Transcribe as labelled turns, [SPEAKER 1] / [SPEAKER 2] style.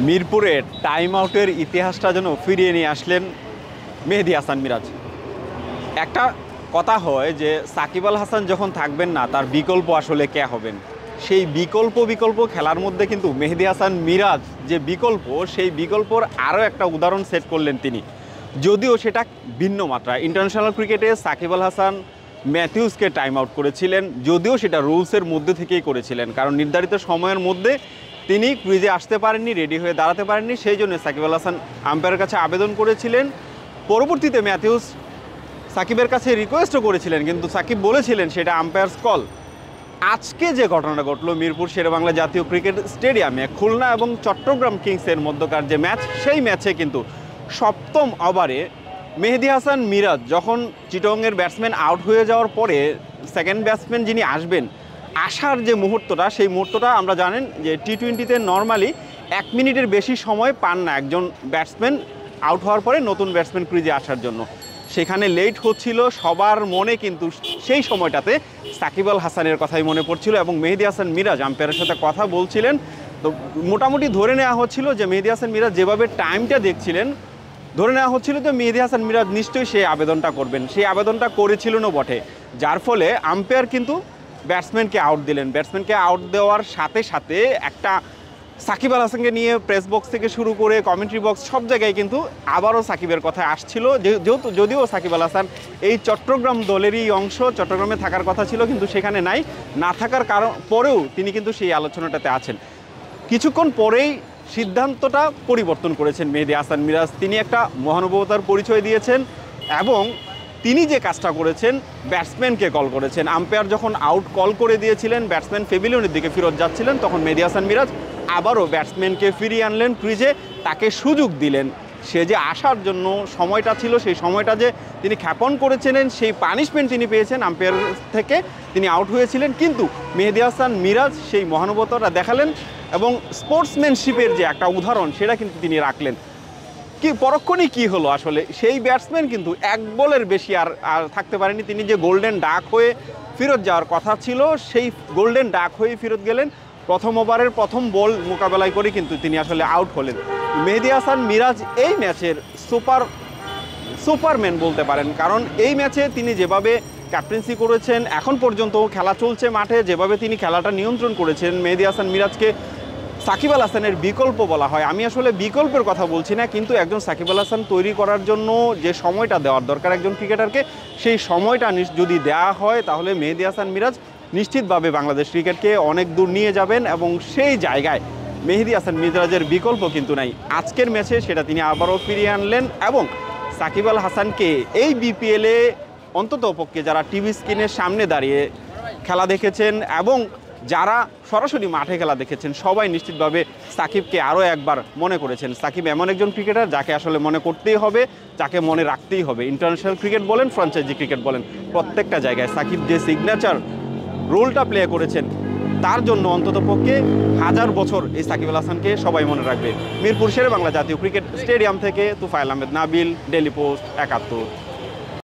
[SPEAKER 1] মিরপুরে টাইম আউটের ইতিহাসটা যেন ফিরিয়ে নিয়ে আসলেন মেহেদী হাসান মিরাজ। একটা কথা হয় যে সাকিব আল হাসান যখন থাকবেন না, তার বিকল্প আসলে কে হবেন। সেই বিকল্প খেলার মধ্যে কিন্তু মেহেদী হাসান মিরাজ যে বিকল্প, সেই বিকল্পর আরও একটা উদাহরণ সেট করলেন তিনি। যদিও সেটা ভিন্ন মাত্রা। ইন্টারন্যাশনাল ক্রিকেটে সাকিব আল হাসান ম্যাথিউসকে টাইম আউট করেছিলেন, যদিও সেটা রুলসের মধ্যে থেকেই করেছিলেন, কারণ নির্ধারিত সময়ের মধ্যে তিনি ক্রিজে আসতে পারেননি, রেডি হয়ে দাঁড়াতে পারেননি। সেই জন্য সাকিব আল হাসান আম্পায়ারের কাছে আবেদন করেছিলেন। পরবর্তীতে ম্যাথিউস সাকিবের কাছে রিকোয়েস্টও করেছিলেন, কিন্তু সাকিব বলেছিলেন সেটা আম্পায়ার্স কল। আজকে যে ঘটনা ঘটলো মিরপুর শেরেবাংলা জাতীয় ক্রিকেট স্টেডিয়ামে খুলনা এবং চট্টগ্রাম কিংসের মধ্যকার যে ম্যাচ, সেই ম্যাচে কিন্তু সপ্তম ওভারে মেহেদী হাসান মিরাজ যখন চিটংয়ের ব্যাটসম্যান আউট হয়ে যাওয়ার পরে সেকেন্ড ব্যাটসম্যান যিনি আসবেন, আসার যে মুহূর্তটা, সেই মুহূর্তটা আমরা জানেন যে টি-20তে নর্মালি 1 মিনিটের বেশি সময় পান না একজন ব্যাটসম্যান আউট হওয়ার পরে নতুন ব্যাটসম্যান ক্রিজে আসার জন্য। সেখানে লেট হচ্ছিল, সবার মনে কিন্তু সেই সময়টাতে সাকিব আল হাসানের কথাই মনে পড়ছিল এবং মেহেদী হাসান মিরাজ আম্পায়ারের সাথে কথা বলছিলেন। তো মোটামুটি ধরে নেওয়া হচ্ছিল যে মেহেদী হাসান মিরাজ যেভাবে টাইমটা দেখছিলেন, ধরে নেওয়া হচ্ছিল যে মেহেদী হাসান মিরাজ নিশ্চয়ই সেই আবেদনটা করবেন। সেই আবেদনটা করেছিলেনও বটে, যার ফলে আম্পায়ার কিন্তু ব্যাটসম্যানকে আউট দিলেন। ব্যাটসম্যানকে আউট দেওয়ার সাথে সাথে একটা সাকিব আল হাসানকে নিয়ে প্রেস বক্স থেকে শুরু করে কমেন্ট্রি বক্স সব জায়গায় কিন্তু আবারও সাকিবের কথা আসছিল। যদিও সাকিব আল হাসান এই চট্টগ্রাম দলেরই অংশ, চট্টগ্রামে থাকার কথা ছিল, কিন্তু সেখানে না থাকার কারণ পরেও তিনি কিন্তু সেই আলোচনাটাতে আছেন। কিছুক্ষণ পরেই সিদ্ধান্তটা পরিবর্তন করেছেন মেহেদী হাসান মিরাজ। তিনি একটা মহানুভবতার পরিচয় দিয়েছেন এবং তিনি যে কাজটা করেছেন, ব্যাটসম্যানকে কল করেছেন। আম্পায়ার যখন আউট কল করে দিয়েছিলেন, ব্যাটসম্যান প্যাভিলিয়নের দিকে ফেরত যাচ্ছিলেন, তখন মেহেদী হাসান মিরাজ আবারও ব্যাটসম্যানকে ফিরিয়ে আনলেন ক্রিজে, তাকে সুযোগ দিলেন। সে যে আসার জন্য সময়টা ছিল, সেই সময়টা যে তিনি ক্ষেপণ করেছিলেন, সেই পানিশমেন্ট তিনি পেয়েছেন আম্পায়ার থেকে, তিনি আউট হয়েছিলেন। কিন্তু মেহেদী হাসান মিরাজ সেই মহানুভবতাটা দেখালেন এবং স্পোর্টসম্যানশিপের যে একটা উদাহরণ, সেটা কিন্তু তিনি রাখলেন। কি পরক্ষণেই কি হলো আসলে, সেই ব্যাটসম্যান কিন্তু 1 বলের বেশি আর থাকতে পারেনি। তিনি যে গোল্ডেন ডাক হয়ে ফেরত যাওয়ার কথা ছিল, সেই গোল্ডেন ডাক হয়ে ফেরত গেলেন। প্রথম ওভারের প্রথম বল মোকাবেলায় করে কিন্তু তিনি আসলে আউট হলেন। মেহেদী হাসান মিরাজ এই ম্যাচের সুপারম্যান বলতে পারেন, কারণ এই ম্যাচে তিনি যেভাবে ক্যাপ্টেন্সি করেছেন, এখন পর্যন্ত খেলা চলছে মাঠে, যেভাবে তিনি খেলাটা নিয়ন্ত্রণ করেছেন। মেহেদী হাসান মিরাজকে সাকিব আল হাসানের বিকল্প বলা হয়। আমি আসলে বিকল্পের কথা বলছি না, কিন্তু একজন সাকিব আল হাসান তৈরি করার জন্য যে সময়টা দেওয়ার দরকার একজন ক্রিকেটারকে, সেই সময়টা যদি দেওয়া হয়, তাহলে মেহেদী হাসান মিরাজ নিশ্চিতভাবে বাংলাদেশ ক্রিকেটকে অনেক দূর নিয়ে যাবেন এবং সেই জায়গায় মেহেদী হাসান মিরাজের বিকল্প কিন্তু নাই। আজকের ম্যাচে সেটা তিনি আবারও ফিরিয়ে আনলেন এবং সাকিব আল হাসানকে এই বিপিএলে অন্ততপক্ষে যারা টিভি স্ক্রিনের সামনে দাঁড়িয়ে খেলা দেখেছেন এবং যারা সরাসরি মাঠে খেলা দেখেছেন, সবাই নিশ্চিতভাবে সাকিবকে আরও একবার মনে করেছেন। সাকিব এমন একজন ক্রিকেটার যাকে আসলে মনে করতেই হবে, যাকে মনে রাখতেই হবে। ইন্টারন্যাশনাল ক্রিকেট বলেন, ফ্র্যাঞ্চাইজি ক্রিকেট বলেন, প্রত্যেকটা জায়গায় সাকিব যে সিগনেচার রোলটা প্লে করেছেন, তার জন্য অন্ততপক্ষে 1000 বছর এই সাকিব আল হাসানকে সবাই মনে রাখবে। মিরপুর শেরেবাংলা জাতীয় ক্রিকেট স্টেডিয়াম থেকে তুফাইল আহমেদ নাবিল, ডেইলি পোস্ট 71।